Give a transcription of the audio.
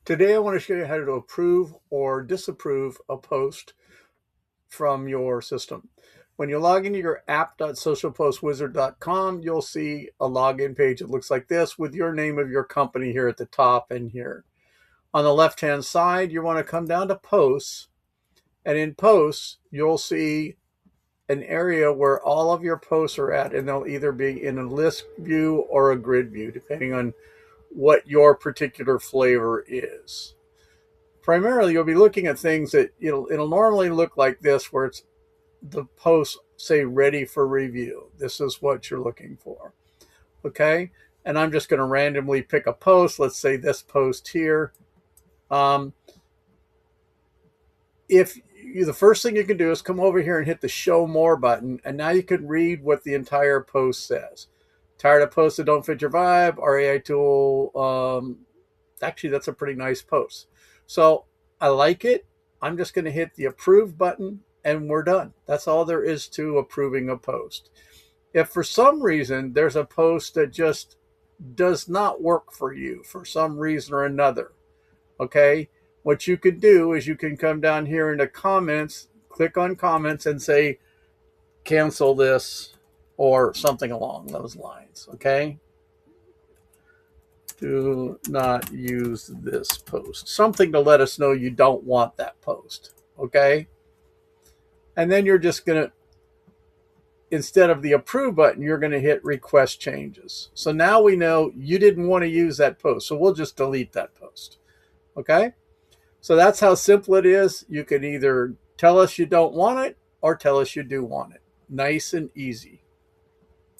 Today I want to show you how to approve or disapprove a post from your system. When you log into your app.socialpostwizard.com, you'll see a login page that looks like this with your name of your company here at the top and here. On the left-hand side, you want to come down to posts, and in posts, you'll see an area where all of your posts are at, and they'll either be in a list view or a grid view, depending on what your particular flavor is. Primarily, you'll be looking at things that it'll normally look like this, where it's the posts say ready for review. This is what you're looking for. Okay. And I'm just going to randomly pick a post. Let's say this post here. If the first thing you can do is come over here and hit the show more button, and now you can read what the entire post says. Tired of posts that don't fit your vibe? Our AI tool, actually, that's a pretty nice post. So I like it. I'm just going to hit the approve button and we're done. That's all there is to approving a post. If for some reason there's a post that just does not work for you for some reason or another, okay, what you could do is you can come down here into comments, click on comments and say, cancel this or something along those lines, okay? Do not use this post. Something to let us know you don't want that post, okay? And then you're just going to, instead of the approve button, you're going to hit request changes. So now we know you didn't want to use that post, so we'll just delete that post, okay? So that's how simple it is. You can either tell us you don't want it or tell us you do want it. Nice and easy.